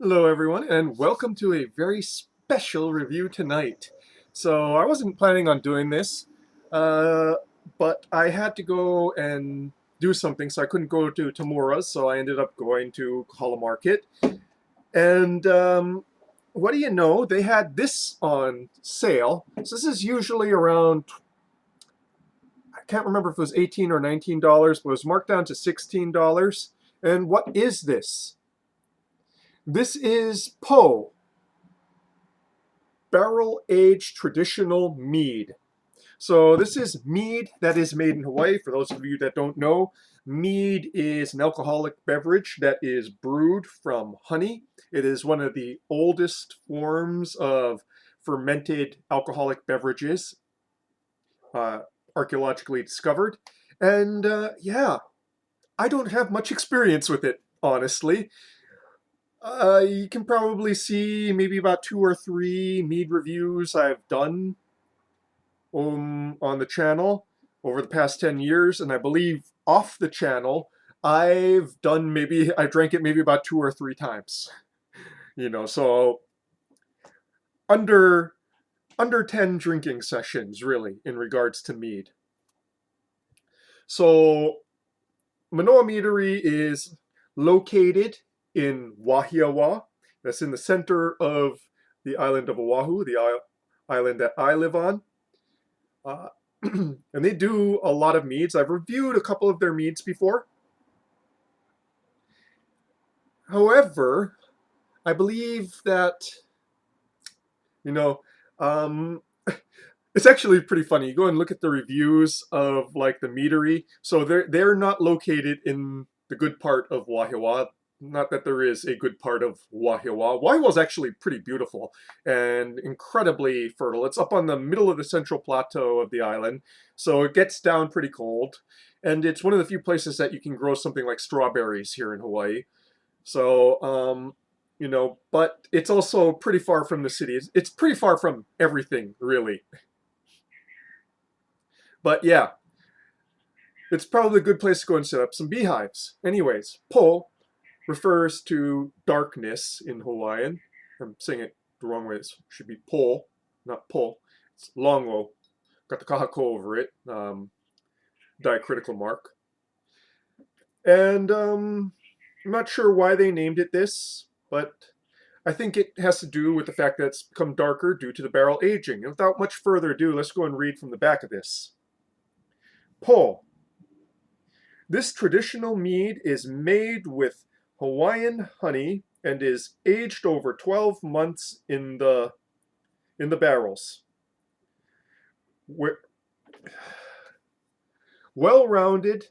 Hello, everyone, and welcome to a very special review tonight. So, I wasn't planning on doing this, uh, but I had to go and do something, so I couldn't go to Tamura's, so I ended up going to Hollow Market. And what do you know? They had this on sale. So, this is usually around, I can't remember if it was $18 or $19, but it was marked down to $16. And what is this? This is Poe. Barrel-aged traditional mead. So this is mead that is made in Hawaii. For those of you that don't know, mead is an alcoholic beverage that is brewed from honey. It is one of the oldest forms of fermented alcoholic beverages uh, archaeologically discovered. And yeah, I don't have much experience with it, honestly. You can probably see maybe about 2 or 3 mead reviews I've done on the channel over the past 10 years, and I believe off the channel, I drank it maybe about 2 or 3 times. So under under 10 drinking sessions, really, in regards to mead. So Manoa Meadery is located in Wahiawa. That's in the center of the island of Oahu, the island that I live on. Uh, and they do a lot of meads. I've reviewed a couple of their meads before. However, I believe that, you know, um, it's actually pretty funny. You go and look at the reviews of like the meadery. So they're not located in the good part of Wahiawa. Not that there is a good part of Wahiawa. Wahiawa is actually pretty beautiful and incredibly fertile. It's up on the middle of the central plateau of the island, so it gets down pretty cold. And it's one of the few places that you can grow something like strawberries here in Hawaii. So, but it's also pretty far from the city. It's pretty far from everything, really. But yeah, it's probably a good place to go and set up some beehives. Anyways, po refers to darkness in Hawaiian. I'm saying it the wrong way. It should be po, not po. It's longo. Got the kahako over it. Diacritical mark. And I'm not sure why they named it this, but I think it has to do with the fact that it's become darker due to the barrel aging. And without much further ado, let's go and read from the back of this. Po. This traditional mead is made with Hawaiian honey and is aged over 12 months in the barrels. Well-rounded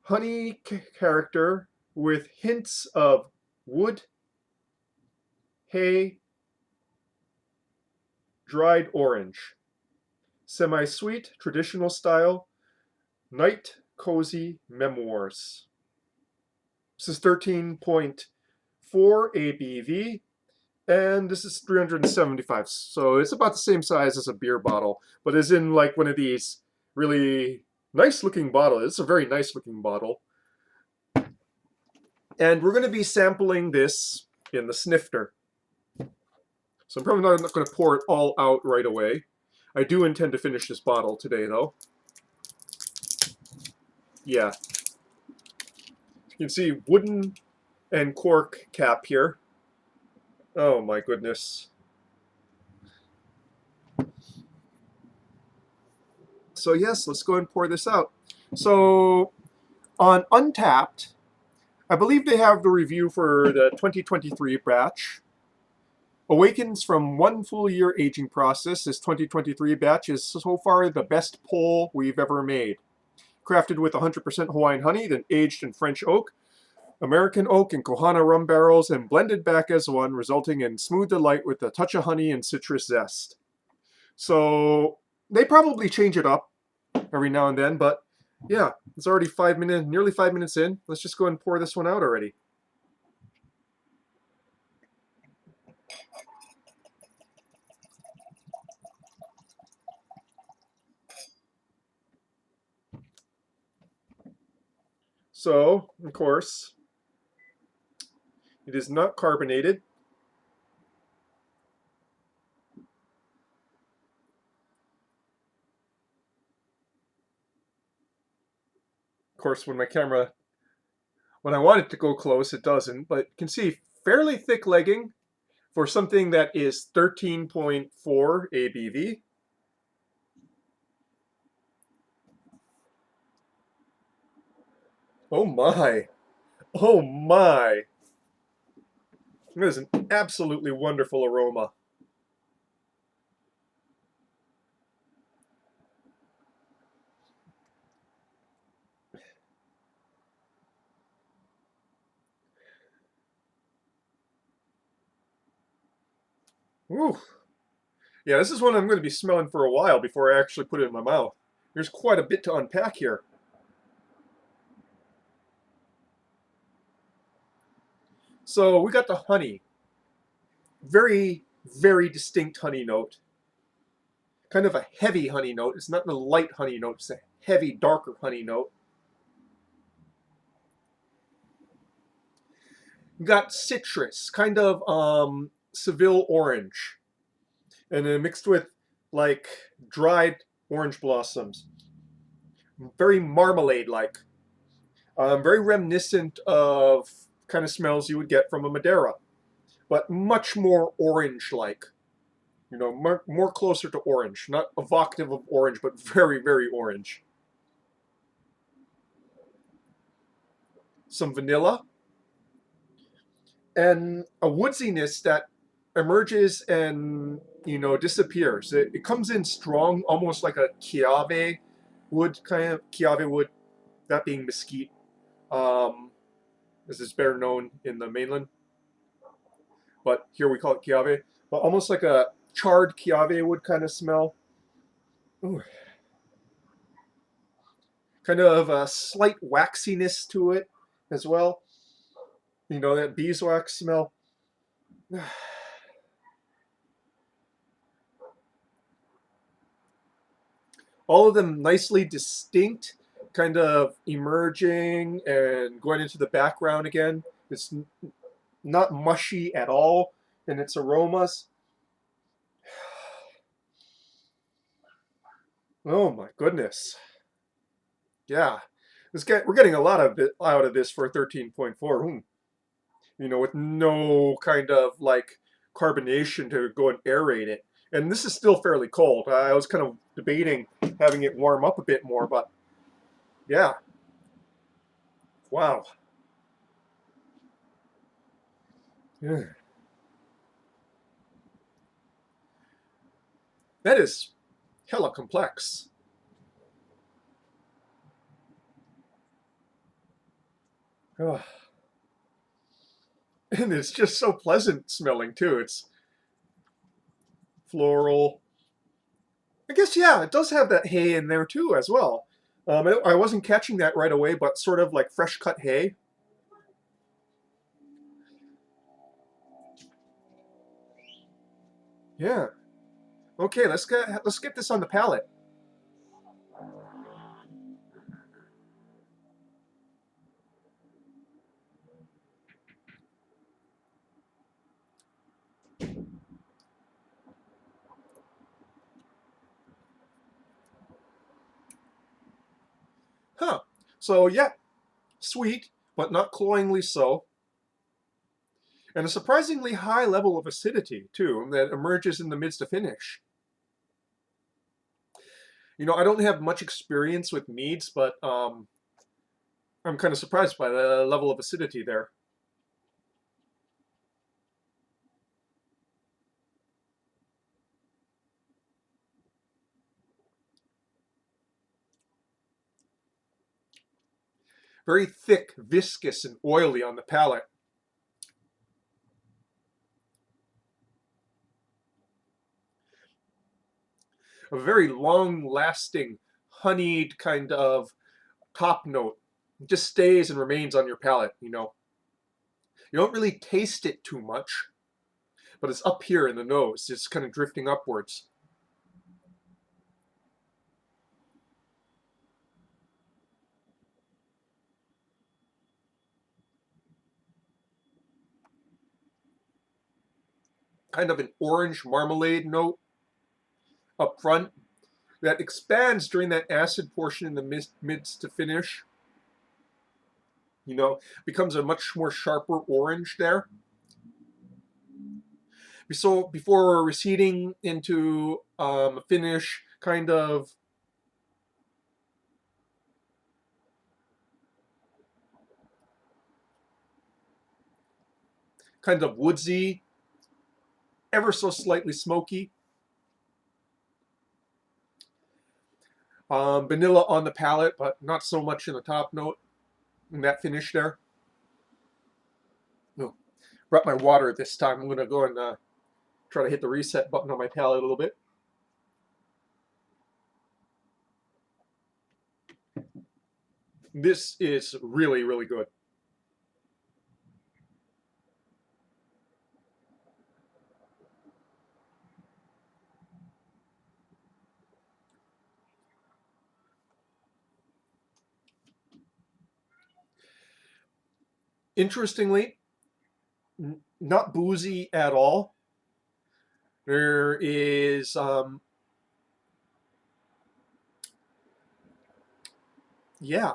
honey character with hints of wood, hay, dried orange. Semi-sweet, traditional style, night cozy memoirs. This is 13.4 ABV, and this is 375. So it's about the same size as a beer bottle, but is in like one of these really nice looking bottles. It's a very nice looking bottle. And we're going to be sampling this in the snifter. So I'm probably not going to pour it all out right away. I do intend to finish this bottle today, though. Yeah. You can see wooden and cork cap here. Oh my goodness. So yes, let's go and pour this out. So on Untapped, I believe they have the review for the 2023 batch. Awakens from one full year aging process, this 2023 batch is so far the best pull we've ever made. Crafted with 100% Hawaiian honey, then aged in French oak, American oak, and Kohana rum barrels, and blended back as one, resulting in smooth delight with a touch of honey and citrus zest. So they probably change it up every now and then, but yeah, it's already 5 minutes, nearly 5 minutes in. Let's just go and pour this one out already. So, of course, It is not carbonated. Of course, when I want it to go close, it doesn't. But you can see fairly thick legging for something that is 13.4 ABV. Oh my. Oh my. That is an absolutely wonderful aroma. Woo. Yeah, this is one I'm going to be smelling for a while before I actually put it in my mouth. There's quite a bit to unpack here. So we got the honey. Very, very distinct honey note. Kind of a heavy honey note. It's not the light honey note, it's a heavy, darker honey note. We got citrus, kind of Seville orange. And then mixed with like dried orange blossoms. Very marmalade-like. Very reminiscent of kind of smells you would get from a Madeira, but much more orange-like. You know, more closer to orange. Not evocative of orange, but very, very orange. Some vanilla, and a woodsiness that emerges and, you know, disappears. It comes in strong, almost like a Chiave wood, kind of Chiave wood, that being mesquite, as is better known in the mainland. But here we call it Chiave. But almost like a charred Chiave wood kind of smell. Ooh. Kind of a slight waxiness to it as well. You know, that beeswax smell. All of them nicely distinct, kind of emerging and going into the background again. It's not mushy at all in its aromas. Oh my goodness. Yeah. We're getting a lot of it out of this for 13.4. You know, with no kind of like carbonation to go and aerate it. And this is still fairly cold. I was kind of debating having it warm up a bit more, but yeah. Wow. Yeah. That is hella complex. Oh. And it's just so pleasant smelling too. It's floral. I guess, yeah, it does have that hay in there too as well. I wasn't catching that right away, but sort of like fresh cut hay. Yeah. Okay, let's get this on the palate. Huh. So yeah, sweet, but not cloyingly so. And a surprisingly high level of acidity too that emerges in the midst to finish. You know, I don't have much experience with meads, but I'm kind of surprised by the level of acidity there. Very thick, viscous, and oily on the palate. A very long-lasting, honeyed kind of top note. It just stays and remains on your palate, you know. You don't really taste it too much, but it's up here in the nose. It's kind of drifting upwards. kind of an orange marmalade note up front that expands during that acid portion in the midst to finish. You know, becomes a much more sharper orange there. So before receding into a finish kind of woodsy, ever so slightly smoky. Vanilla on the palate, but not so much in the top note in that finish there. No, brought my water this time. I'm going to go and try to hit the reset button on my palate a little bit. This is really, really good. Interestingly, not boozy at all. There is yeah,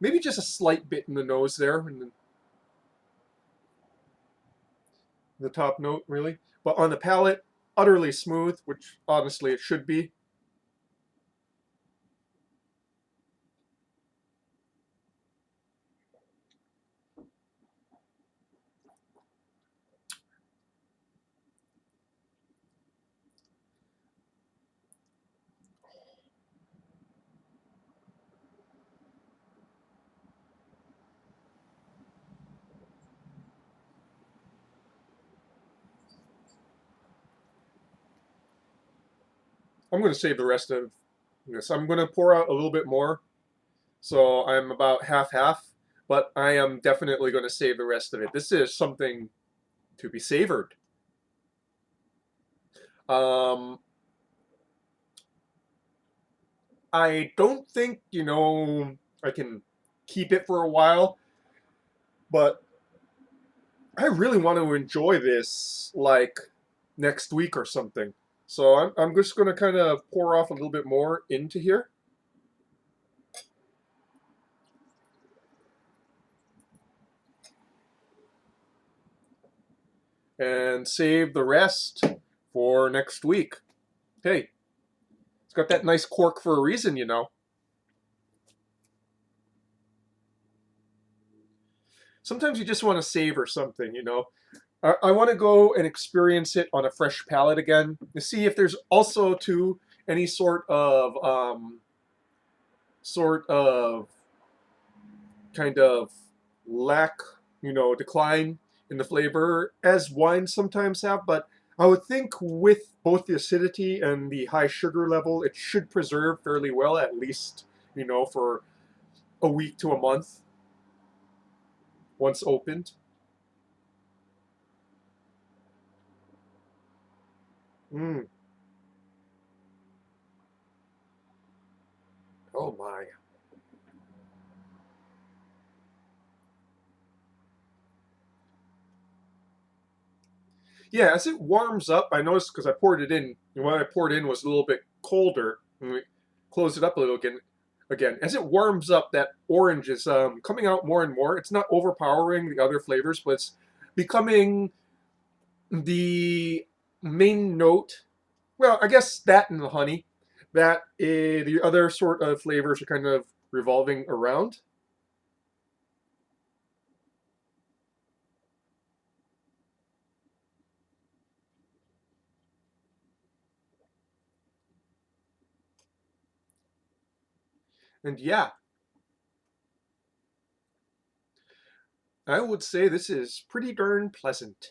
maybe just a slight bit in the nose there, in the top note, really. But on the palate, utterly smooth, which honestly it should be. I'm going to save the rest of this. I'm going to pour out a little bit more, so I'm about half-half, but I am definitely going to save the rest of it. This is something to be savored. Um, I don't think, I can keep it for a while, but I really want to enjoy this like next week or something. So I'm just going to kind of pour off a little bit more into here. And save the rest for next week. Hey, it's got that nice cork for a reason. Sometimes you just want to savor something. I want to go and experience it on a fresh palate again to see if there's also too any sort of kind of lack, decline in the flavor as wines sometimes have. But I would think with both the acidity and the high sugar level, it should preserve fairly well, at least, for a week to a month once opened. Mm. Oh my. Yeah, as it warms up, I noticed because I poured it in, and what I poured in was a little bit colder. And we close it up a little again. Again, as it warms up, that orange is coming out more and more. It's not overpowering the other flavors, but it's becoming the main note. Well, I guess that and the honey. That the other sort of flavors are kind of revolving around. And yeah, I would say this is pretty darn pleasant.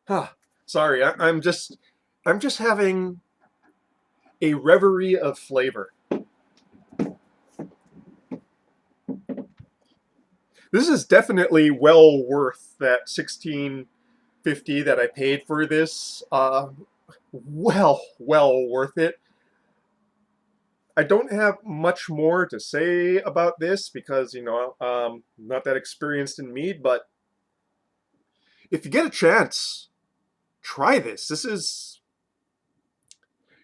Ah, sorry, I'm just having a reverie of flavor. This is definitely well worth that 16.50 that I paid for this. Well worth it. I don't have much more to say about this because, I'm not that experienced in mead, but if you get a chance, try this.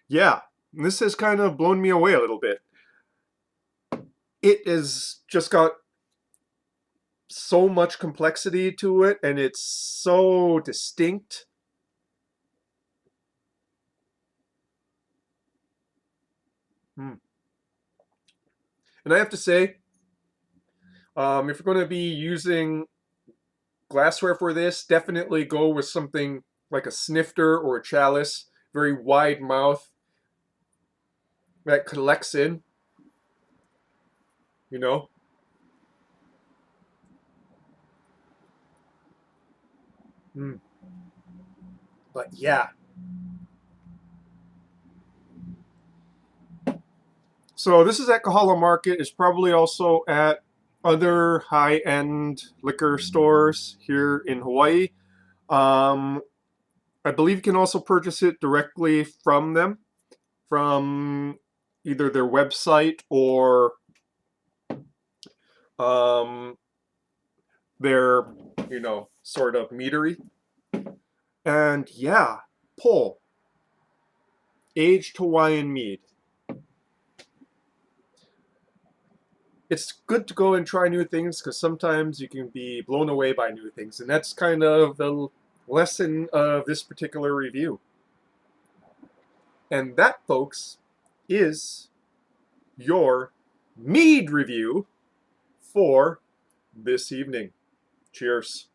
Yeah, this has kind of blown me away a little bit. It has just got so much complexity to it, and it's so distinct. Hmm. And I have to say, if you're going to be using glassware for this, definitely go with something like a snifter or a chalice, very wide mouth that collects in, you know. Mm. But yeah, so this is at Kahala Market. It's probably also at other high-end liquor stores here in Hawaii. Um, I believe you can also purchase it directly from them, from either their website or um, their, sort of meadery. And yeah, pull aged Hawaiian mead. It's good to go and try new things because sometimes you can be blown away by new things, and that's kind of the lesson of this particular review. And that, folks, is your mead review for this evening. Cheers.